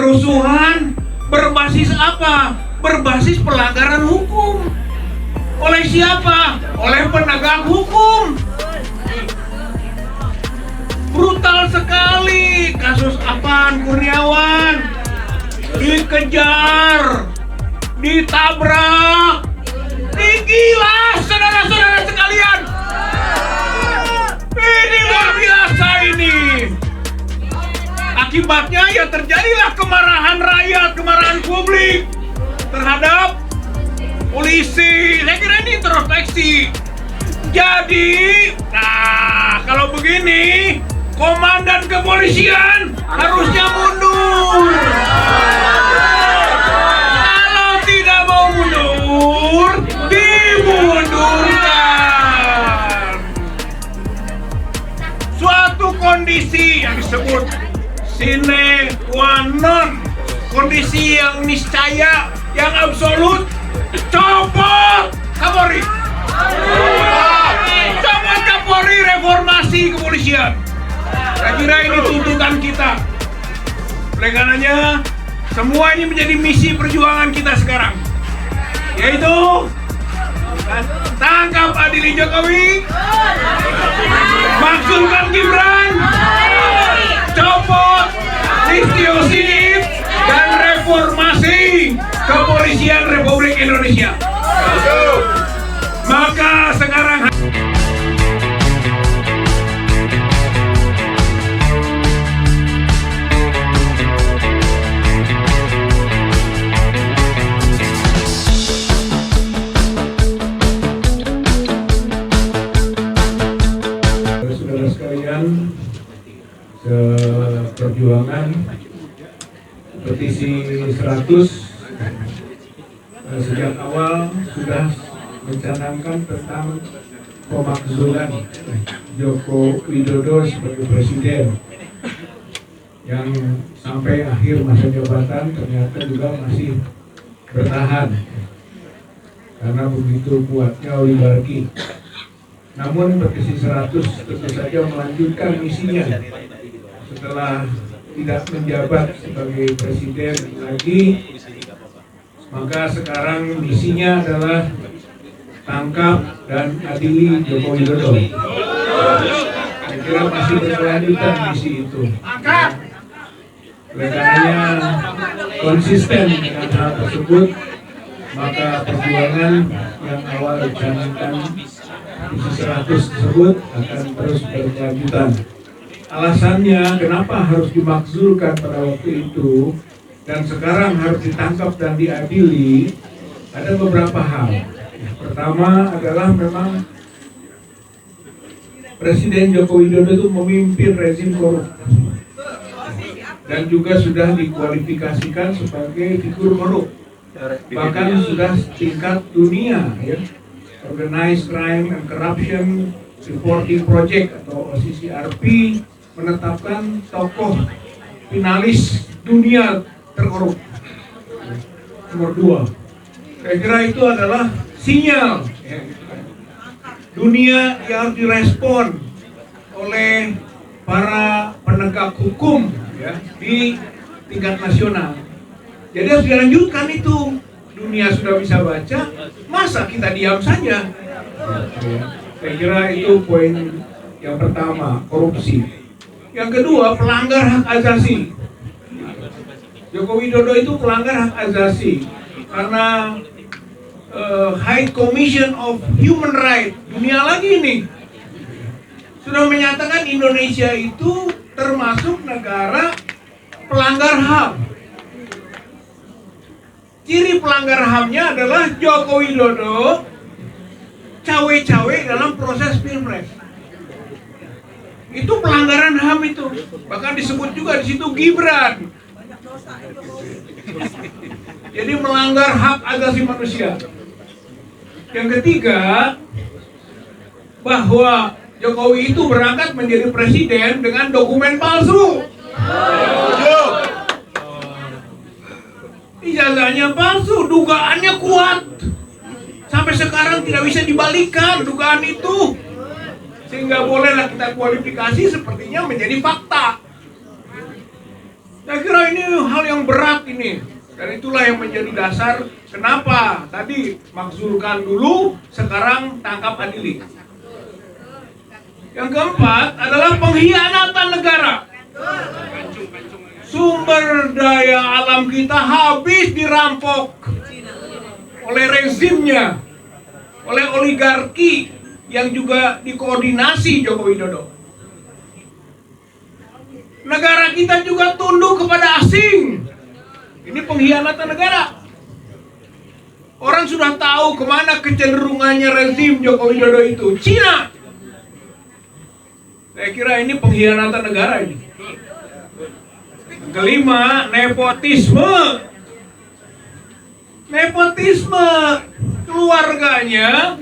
Kerusuhan berbasis apa? Berbasis pelanggaran hukum. Oleh siapa? Oleh penegak hukum. Brutal sekali kasus Apaan Kurniawan. Dikejar, ditabrak. Gila, saudara-saudara sekalian. Ini luar biasa ini. Akibatnya ya terjadilah kemarahan rakyat, kemarahan publik terhadap polisi. Saya kira ini introspeksi. Jadi, nah kalau begini, komandan kepolisian harusnya mundur. Kalau tidak mau mundur, dimundurkan. Suatu kondisi yang disebut sine qua non, kondisi yang niscaya, yang absolut, copot Kapolri. Copot Kapolri, reformasi kepolisian. Saya kira ini tuntutan kita. Oleh karenanya, semua ini menjadi misi perjuangan kita sekarang, yaitu tangkap adili Jokowi, makzulkan Gibran, copot Listio Sigit, dan reformasi kepolisian Republik Indonesia. Maka sekarang saudara sekalian, perjuangan petisi 100 sejak awal sudah mencanangkan tentang pemakzulan Joko Widodo sebagai presiden, yang sampai akhir masa jabatan ternyata juga masih bertahan karena begitu kuatnya oligarki. Namun petisi 100 tentu saja melanjutkan misinya setelah tidak menjabat sebagai presiden lagi. Maka sekarang misinya adalah tangkap dan adili Joko Widodo. Saya kira masih berkelanjutan misi itu. Oleh karenanya konsisten dengan hal tersebut, maka perjuangan yang awal dicanangkan misi 100 tersebut akan terus berkelanjutan. Alasannya kenapa harus dimakzulkan pada waktu itu dan sekarang harus ditangkap dan diadili, ada beberapa hal. Yang pertama adalah memang Presiden Joko Widodo itu memimpin rezim korup dan juga sudah dikualifikasikan sebagai figur korup, bahkan sudah tingkat dunia, ya. Organized Crime and Corruption Reporting Project atau OCCRP menetapkan tokoh finalis dunia terkorup nomor 2. Saya kira itu adalah sinyal, ya, dunia yang harus direspon oleh para penegak hukum, ya, di tingkat nasional. Jadi harus dilanjutkan itu. Dunia sudah bisa baca, masa kita diam saja? Saya kira itu poin yang pertama, korupsi. Yang kedua, pelanggar hak asasi. Joko Widodo itu pelanggar hak asasi karena High Commission of Human Rights dunia lagi ini sudah menyatakan Indonesia itu termasuk negara pelanggar HAM. Ciri pelanggar HAM-nya adalah Joko Widodo cawe-cawe dalam proses pilpres. Itu pelanggaran HAM itu. Bahkan disebut juga di situ Gibran. Jadi melanggar hak asasi manusia. Yang ketiga, bahwa Jokowi itu berangkat menjadi presiden dengan dokumen palsu. Ijazahnya palsu, dugaannya kuat. Sampai sekarang tidak bisa dibalikan dugaan itu. Sehingga bolehlah kita kualifikasi sepertinya menjadi fakta. Saya kira ini hal yang berat ini. Dan itulah yang menjadi dasar kenapa tadi makzulkan dulu, sekarang tangkap adili. Yang keempat adalah pengkhianatan negara. Sumber daya alam kita habis dirampok oleh rezimnya, oleh oligarki yang juga dikoordinasi Joko Widodo. Negara kita juga tunduk kepada asing. Ini pengkhianatan negara. Orang sudah tahu kemana kecenderungannya rezim Joko Widodo itu, Cina. Saya kira ini pengkhianatan negara ini. Kelima, nepotisme. Nepotisme, keluarganya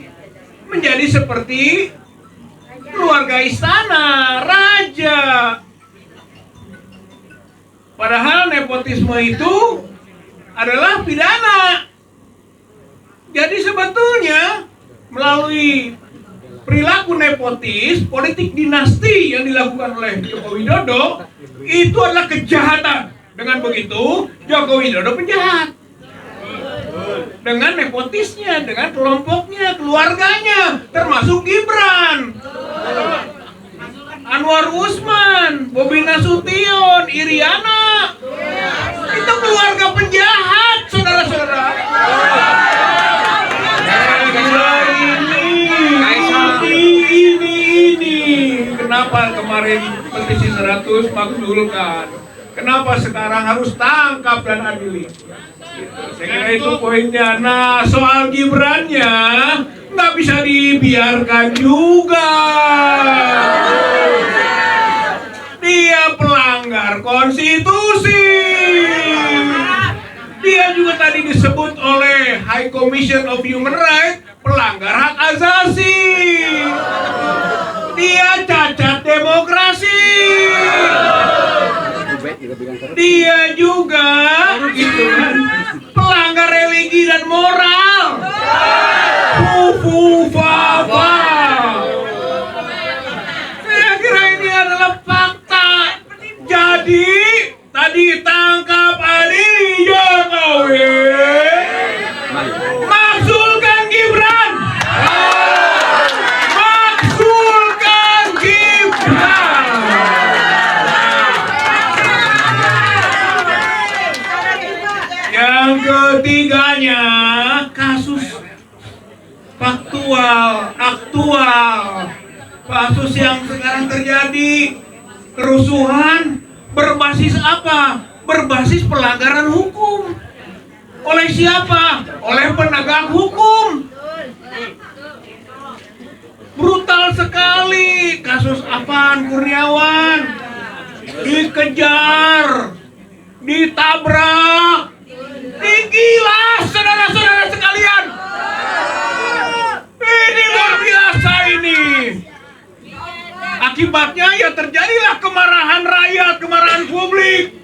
menjadi seperti keluarga istana, raja. Padahal nepotisme itu adalah pidana. Jadi sebetulnya melalui perilaku nepotis, politik dinasti yang dilakukan oleh Joko Widodo itu adalah kejahatan. Dengan begitu, Joko Widodo penjahat. Dengan nepotisnya, dengan kelompoknya, keluarganya, termasuk Gibran, Anwar Usman, Bobi Nasution, Iriana. Itu keluarga penjahat, saudara-saudara. Ini kenapa kemarin petisi 100 makzulkan? Kenapa sekarang harus tangkap dan adili? Saya kira itu poinnya. Nah, soal Gibrannya nggak bisa dibiarkan juga. Dia pelanggar konstitusi. Dia juga tadi disebut oleh High Commission of Human Rights pelanggar hak asasi. Dia cacat demokrasi. Dia juga gitu kan, pelanggar religi dan moral. Fufu-fafa. Saya kira ini adalah fakta. Jadi tadi tangkap adili Jokowi, makzulkan Gibran. Makzulkan Gibran. Yang ketiganya, kasus faktual, aktual, kasus yang sekarang terjadi, kerusuhan berbasis apa? Berbasis pelanggaran hukum. Oleh siapa? Oleh penegak hukum. Brutal sekali kasus Afan Kurniawan. Dikejar, ditabrak, digilas, saudara-saudara sekalian. Ini luar biasa ini. Akibatnya ya terjadilah kemarahan rakyat, kemarahan publik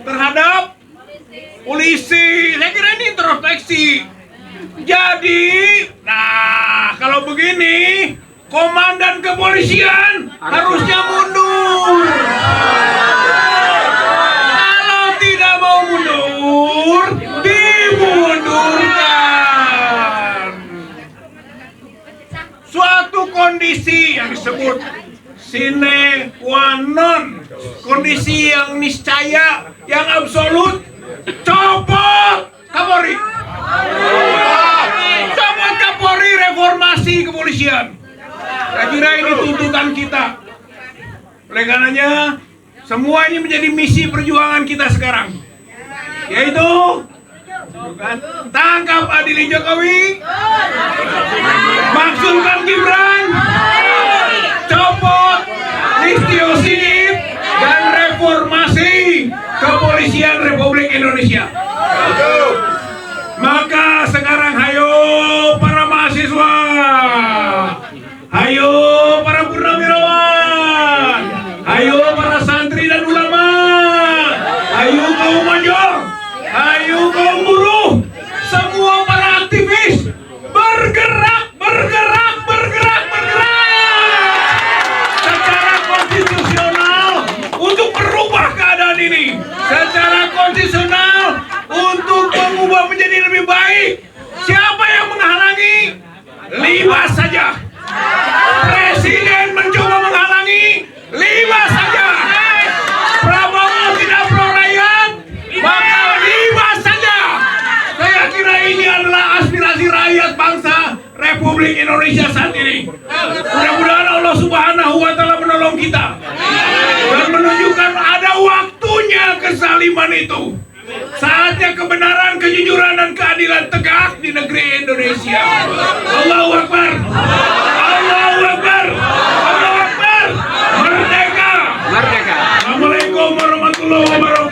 terhadap polisi. Saya kira ini introspeksi. Jadi, nah kalau begini, komandan kepolisian harusnya mundur. Kalau tidak mau mundur, dimundurkan. Suatu kondisi yang disebut sine qua non, kondisi yang niscaya, yang absolut, copot Kapolri. Copot Kapolri, reformasi kepolisian. Saya kira ini tuntutan kita. Oleh karenanya, semua ini menjadi misi perjuangan kita sekarang, yaitu tangkap adili Jokowi, makzulkan Gibran, copot Listio Sigit, dan reformasi kepolisian Republik Indonesia. Maka sekarang hayo para mahasiswa, hayo para purnawirawan, hayo para santri dan ulama, hayo kaum mojong, hayo kaum buruh, semua para aktivis, bergerak, bergerak, bergerak, bergerak secara konstitusional untuk merubah keadaan ini. mengubah menjadi lebih baik. Siapa yang menghalangi? 5 saja. Presiden mencoba menghalangi, 5 saja. Prabowo tidak pro rakyat, maka 5 saja. Saya kira ini adalah aspirasi rakyat bangsa Republik Indonesia saat ini. Mudah-mudahan Allah Subhanahu wa Ta'ala menolong kita dan menunjukkan ada waktunya kezaliman itu. Saatnya kebenaran, kejujuran, dan keadilan tegak di negeri Indonesia. Allahu Akbar. Allahu Akbar. Allahu Akbar. Merdeka. Merdeka. Assalamualaikum warahmatullahi wabarakatuh.